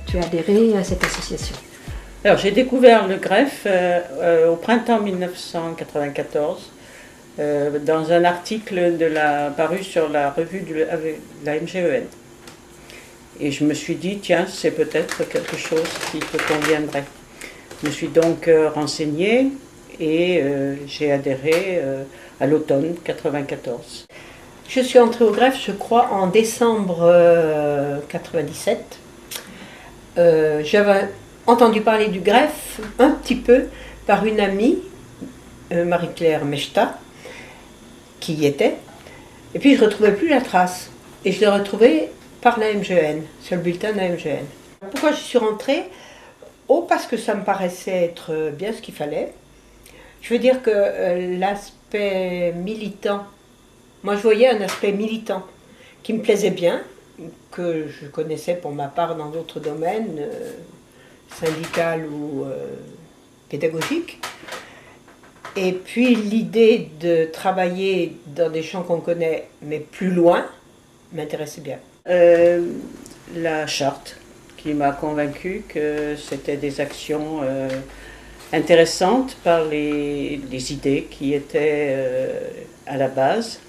tu as adhéré à cette association? Alors j'ai découvert le greffe au printemps 1994 dans un article paru sur la revue de la MGEN. Et je me suis dit, tiens, c'est peut-être quelque chose qui te conviendrait. Je me suis donc renseignée et j'ai adhéré à l'automne 1994. Je suis entrée au greffe, je crois, en décembre 1997. J'avais entendu parler du greffe un petit peu par une amie, Marie-Claire Mechta, qui y était. Et puis je ne retrouvais plus la trace. Et je l'ai retrouvée par la MGN, sur le bulletin de la MGN. Pourquoi je suis rentrée? Oh, parce que ça me paraissait être bien ce qu'il fallait. Je veux dire que l'aspect militant, moi je voyais un aspect militant qui me plaisait bien, que je connaissais pour ma part dans d'autres domaines, syndical ou pédagogique. Et puis l'idée de travailler dans des champs qu'on connaît, mais plus loin, m'intéressait bien. La charte qui m'a convaincue que c'était des actions intéressantes par les idées qui étaient à la base.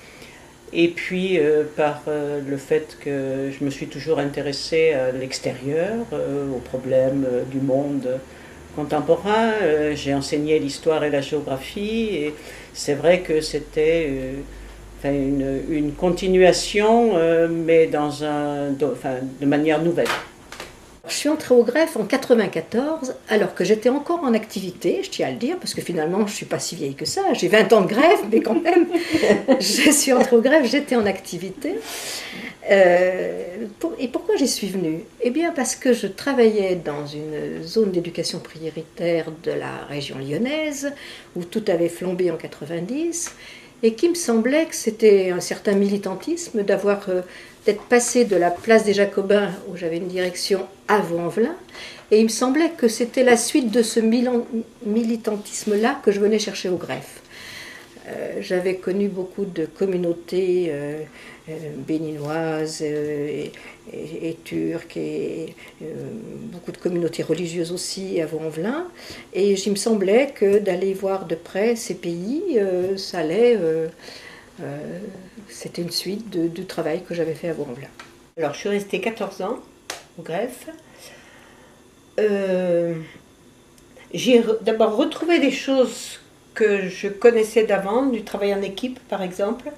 Et puis par le fait que je me suis toujours intéressée à l'extérieur, aux problèmes du monde contemporain. J'ai enseigné l'histoire et la géographie et c'est vrai que c'était une continuation, mais de manière nouvelle. Je suis entrée au greffe en 1994, alors que j'étais encore en activité, je tiens à le dire, parce que finalement je ne suis pas si vieille que ça, j'ai 20 ans de greffe, mais quand même, je suis entrée au greffe, j'étais en activité. Et pourquoi j'y suis venue? Eh bien parce que je travaillais dans une zone d'éducation prioritaire de la région lyonnaise, où tout avait flambé en 90, et qui me semblait que c'était un certain militantisme d'être passé de la place des Jacobins, où j'avais une direction, à Vaux-en-Velin, et il me semblait que c'était la suite de ce militantisme-là que je venais chercher au greffe. J'avais connu beaucoup de communautés béninoises et turques, et beaucoup de communautés religieuses aussi à Vaux-en-Velin, et il me semblait que d'aller voir de près ces pays, ça allait... c'était une suite du travail que j'avais fait à Vaux-en-Velin. Alors je suis restée 14 ans au greffe. J'ai d'abord retrouvé des choses que je connaissais d'avant, du travail en équipe par exemple,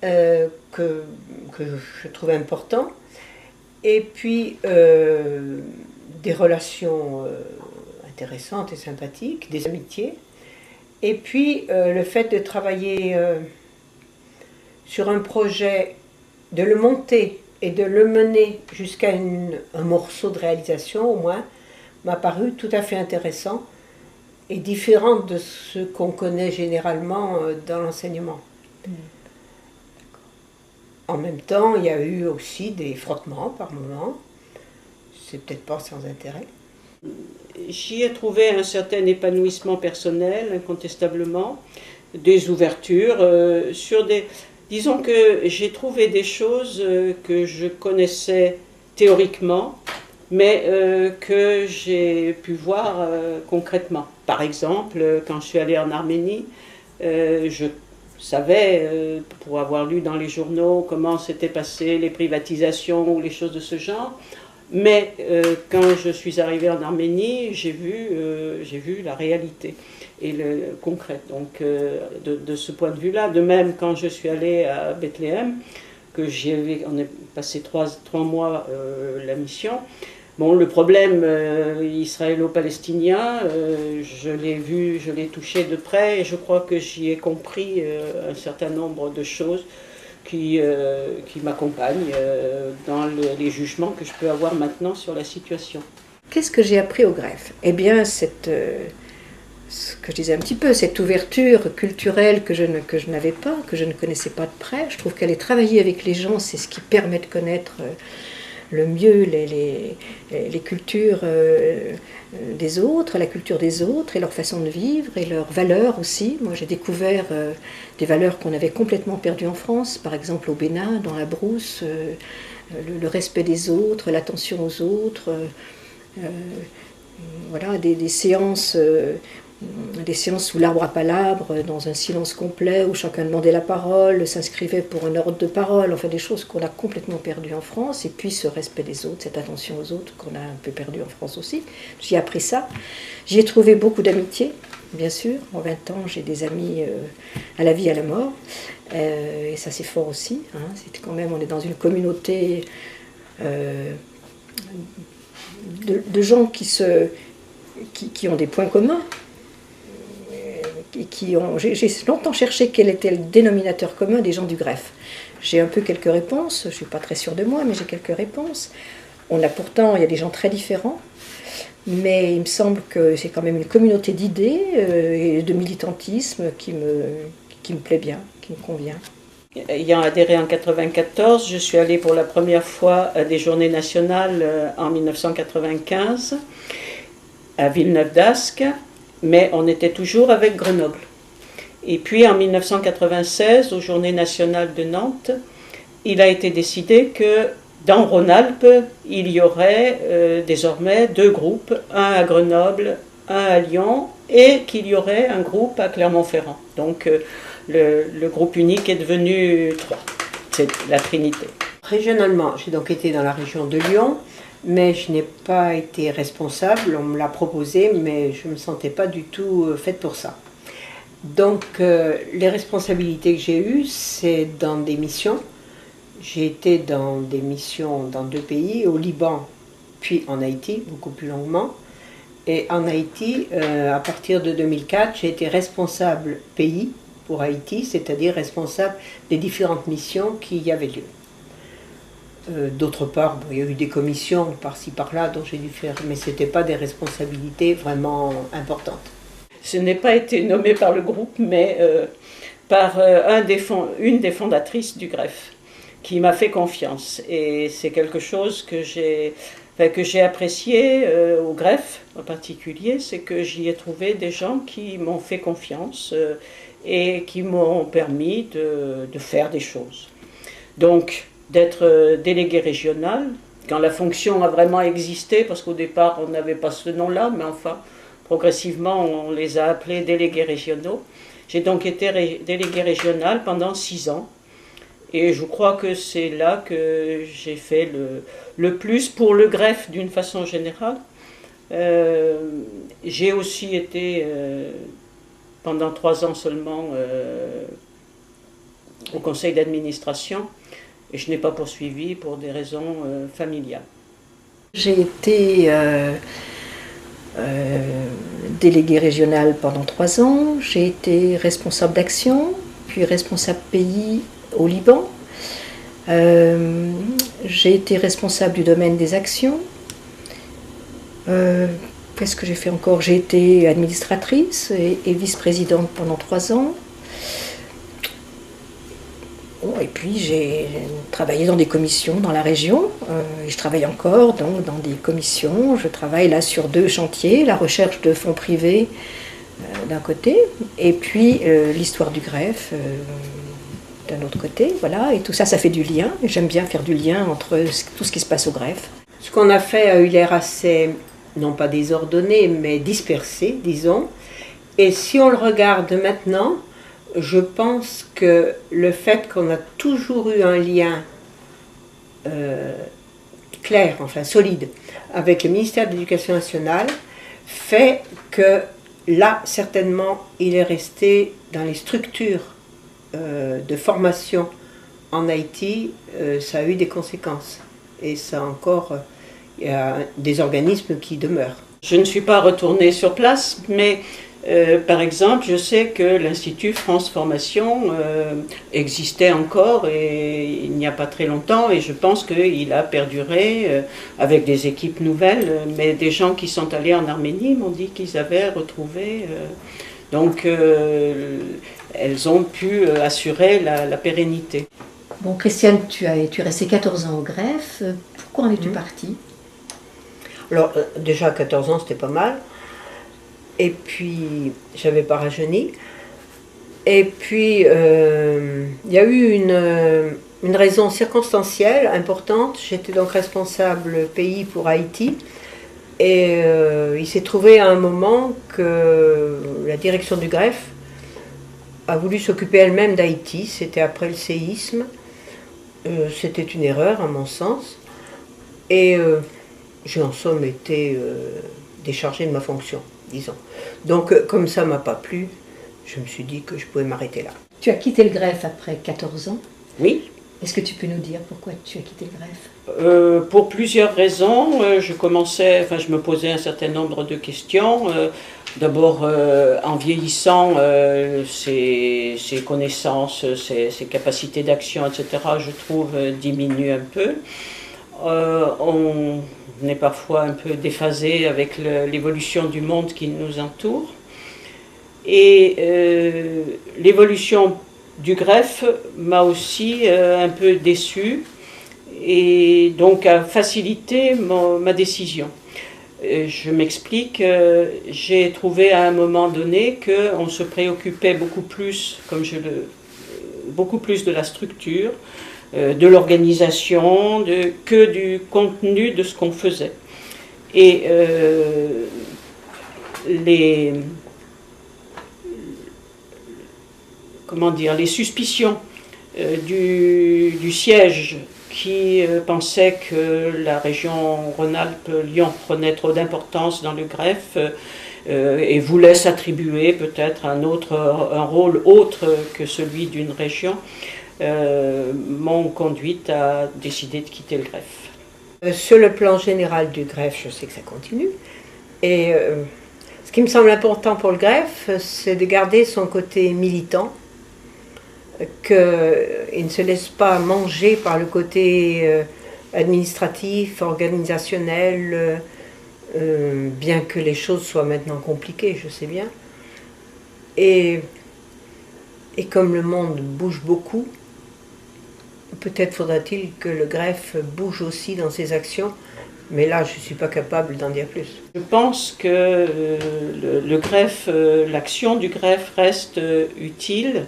que je trouvais important, et puis des relations intéressantes et sympathiques, des amitiés. Et puis le fait de travailler sur un projet, de le monter et de le mener jusqu'à un morceau de réalisation au moins, m'a paru tout à fait intéressant et différent de ce qu'on connaît généralement dans l'enseignement. En même temps, il y a eu aussi des frottements par moments, c'est peut-être pas sans intérêt. J'y ai trouvé un certain épanouissement personnel, incontestablement, des ouvertures disons que j'ai trouvé des choses que je connaissais théoriquement, mais que j'ai pu voir concrètement. Par exemple, quand je suis allée en Arménie, je savais, pour avoir lu dans les journaux comment s'étaient passées les privatisations ou les choses de ce genre, mais quand je suis arrivée en Arménie, j'ai vu la réalité et le concret. Donc de ce point de vue-là, de même quand je suis allée à Bethléem, on est passé trois mois la mission. Bon, le problème israélo-palestinien, je l'ai touché de près et je crois que j'y ai compris un certain nombre de choses qui m'accompagnent dans les jugements que je peux avoir maintenant sur la situation. Qu'est-ce que j'ai appris au greffe? Eh bien, ce que je disais un petit peu, cette ouverture culturelle que je n'avais pas, que je ne connaissais pas de près. Je trouve qu'aller travailler avec les gens, c'est ce qui permet de connaître le mieux les cultures des autres, la culture des autres et leur façon de vivre et leurs valeurs aussi. Moi j'ai découvert des valeurs qu'on avait complètement perdues en France, par exemple au Bénin, dans la brousse, le respect des autres, l'attention aux autres, voilà, des séances sous l'arbre à palabres, dans un silence complet, où chacun demandait la parole, s'inscrivait pour un ordre de parole, enfin des choses qu'on a complètement perdues en France, et puis ce respect des autres, cette attention aux autres qu'on a un peu perdu en France aussi. J'ai appris ça. J'y ai trouvé beaucoup d'amitié, bien sûr. En 20 ans, j'ai des amis à la vie, à la mort, et ça c'est fort aussi. Hein. C'est quand même, on est dans une communauté de gens qui ont des points communs. J'ai longtemps cherché quel était le dénominateur commun des gens du greffe. J'ai un peu quelques réponses, je ne suis pas très sûre de moi, mais j'ai quelques réponses. Il y a des gens très différents, mais il me semble que c'est quand même une communauté d'idées et de militantisme qui me plaît bien, qui me convient. Ayant adhéré en 1994, je suis allée pour la première fois à des journées nationales en 1995 à Villeneuve-d'Ascq, mais on était toujours avec Grenoble. Et puis en 1996, aux Journées nationales de Nantes, il a été décidé que dans Rhône-Alpes, il y aurait désormais 2 groupes, un à Grenoble, un à Lyon, et qu'il y aurait un groupe à Clermont-Ferrand. Donc le groupe unique est devenu 3, c'est la Trinité. Régionalement, j'ai donc été dans la région de Lyon, mais je n'ai pas été responsable, on me l'a proposé, mais je ne me sentais pas du tout faite pour ça. Donc les responsabilités que j'ai eues, c'est dans des missions. J'ai été dans des missions dans 2 pays, au Liban, puis en Haïti, beaucoup plus longuement. Et en Haïti, à partir de 2004, j'ai été responsable pays pour Haïti, c'est-à-dire responsable des différentes missions qui y avaient lieu. D'autre part, il y a eu des commissions par-ci par-là dont j'ai dû faire, mais ce n'était pas des responsabilités vraiment importantes. Je n'ai pas été nommée par le groupe, mais par une des fondatrices du greffe, qui m'a fait confiance. Et c'est quelque chose que j'ai apprécié au greffe en particulier, c'est que j'y ai trouvé des gens qui m'ont fait confiance et qui m'ont permis de faire des choses. Donc, d'être délégué régional, quand la fonction a vraiment existé, parce qu'au départ on n'avait pas ce nom-là, mais enfin progressivement on les a appelés délégués régionaux. J'ai donc été délégué régional pendant 6 ans, et je crois que c'est là que j'ai fait le plus pour le greffe d'une façon générale. J'ai aussi été pendant 3 ans seulement au conseil d'administration, et je n'ai pas poursuivi pour des raisons familiales. J'ai été déléguée régionale pendant 3 ans. J'ai été responsable d'action, puis responsable pays au Liban. J'ai été responsable du domaine des actions. Qu'est-ce que j'ai fait encore? J'ai été administratrice et vice-présidente pendant 3 ans. Et puis j'ai travaillé dans des commissions dans la région, je travaille encore donc, dans des commissions, je travaille là sur 2 chantiers, la recherche de fonds privés d'un côté, et puis l'histoire du greffe d'un autre côté, voilà, et tout ça, ça fait du lien, j'aime bien faire du lien entre tout ce qui se passe au greffe. Ce qu'on a fait a eu l'air assez, non pas désordonné, mais dispersé, disons, et si on le regarde maintenant, je pense que le fait qu'on a toujours eu un lien clair, enfin solide, avec le ministère de l'Éducation nationale, fait que là, certainement, il est resté dans les structures de formation en Haïti, ça a eu des conséquences. Et ça encore, il y a des organismes qui demeurent. Je ne suis pas retournée sur place, mais par exemple, je sais que l'Institut France Formation existait encore et il n'y a pas très longtemps, et je pense qu'il a perduré avec des équipes nouvelles, mais des gens qui sont allés en Arménie m'ont dit qu'ils avaient retrouvé, donc elles ont pu assurer la pérennité. Bon, Christiane, tu es restée 14 ans au greffe, pourquoi en es-tu partie? Alors déjà 14 ans c'était pas mal. Et puis, j'avais pas rajeuni. Et puis, il y a eu une raison circonstancielle importante. J'étais donc responsable pays pour Haïti. Et il s'est trouvé à un moment que la direction du greffe a voulu s'occuper elle-même d'Haïti. C'était après le séisme. C'était une erreur à mon sens. Et j'ai en somme été déchargée de ma fonction, disons. Donc comme ça ne m'a pas plu, je me suis dit que je pouvais m'arrêter là. Tu as quitté le greffe après 14 ans. Oui. Est-ce que tu peux nous dire pourquoi tu as quitté le greffe? Pour plusieurs raisons. Je me posais un certain nombre de questions. D'abord, en vieillissant, ses connaissances, ses capacités d'action, etc., je trouve, diminuent un peu. On est parfois un peu déphasé avec l'évolution du monde qui nous entoure. Et l'évolution du greffe m'a aussi un peu déçue et donc a facilité ma décision. Je m'explique, j'ai trouvé à un moment donné qu'on se préoccupait beaucoup plus de la structure, de l'organisation, que du contenu de ce qu'on faisait. Et les suspicions du siège qui pensait que la région Rhône-Alpes-Lyon prenait trop d'importance dans le greffe et voulait s'attribuer peut-être un rôle autre que celui d'une région, m'ont conduite à décider de quitter le greffe. Sur le plan général du greffe, je sais que ça continue. Et ce qui me semble important pour le greffe, c'est de garder son côté militant, qu'il ne se laisse pas manger par le côté administratif, organisationnel, bien que les choses soient maintenant compliquées, je sais bien. Et comme le monde bouge beaucoup, peut-être faudra-t-il que le greffe bouge aussi dans ses actions, mais là je ne suis pas capable d'en dire plus. Je pense que le greffe, l'action du greffe reste utile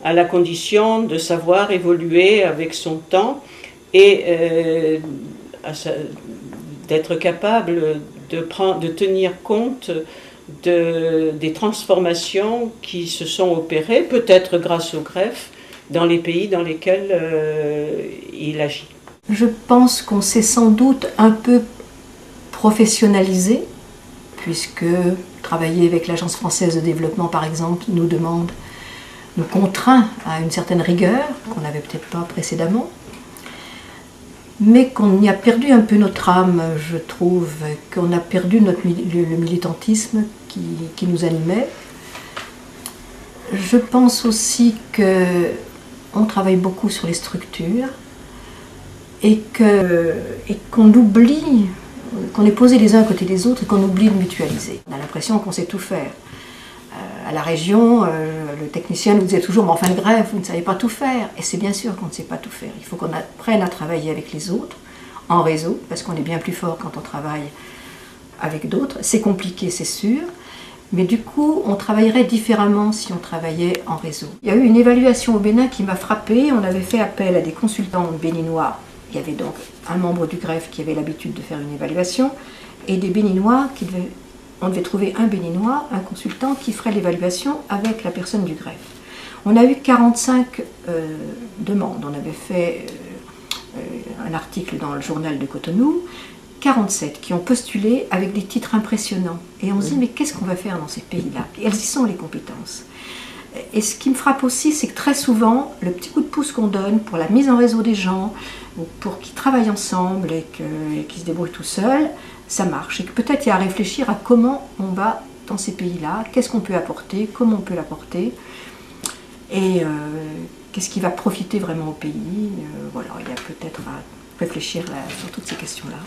à la condition de savoir évoluer avec son temps et d'être capable de tenir compte des transformations qui se sont opérées, peut-être grâce au greffe, dans les pays dans lesquels il agit. Je pense qu'on s'est sans doute un peu professionnalisé, puisque travailler avec l'Agence française de développement, par exemple, nous contraint à une certaine rigueur qu'on n'avait peut-être pas précédemment, mais qu'on y a perdu un peu notre âme, je trouve, qu'on a perdu le militantisme qui nous animait. Je pense aussi qu'on travaille beaucoup sur les structures et qu'on oublie, qu'on est posés les uns à côté des autres et qu'on oublie de mutualiser. On a l'impression qu'on sait tout faire. À la région, le technicien nous disait toujours « mais enfin le greffe, vous ne savez pas tout faire ». Et c'est bien sûr qu'on ne sait pas tout faire. Il faut qu'on apprenne à travailler avec les autres, en réseau, parce qu'on est bien plus fort quand on travaille avec d'autres. C'est compliqué, c'est sûr, mais du coup, on travaillerait différemment si on travaillait en réseau. Il y a eu une évaluation au Bénin qui m'a frappée. On avait fait appel à des consultants béninois. Il y avait donc un membre du greffe qui avait l'habitude de faire une évaluation, et des Béninois on devait trouver un Béninois, un consultant qui ferait l'évaluation avec la personne du greffe. On a eu 45 demandes. On avait fait un article dans le journal de Cotonou, 47 qui ont postulé avec des titres impressionnants. Et on se dit, mais qu'est-ce qu'on va faire dans ces pays-là? Elles y sont les compétences. Et ce qui me frappe aussi, c'est que très souvent, le petit coup de pouce qu'on donne pour la mise en réseau des gens, ou pour qu'ils travaillent ensemble et qu'ils se débrouillent tout seuls, ça marche. Et que peut-être il y a à réfléchir à comment on va dans ces pays-là, qu'est-ce qu'on peut apporter, comment on peut l'apporter, et qu'est-ce qui va profiter vraiment au pays. Voilà, il y a peut-être à réfléchir sur toutes ces questions-là.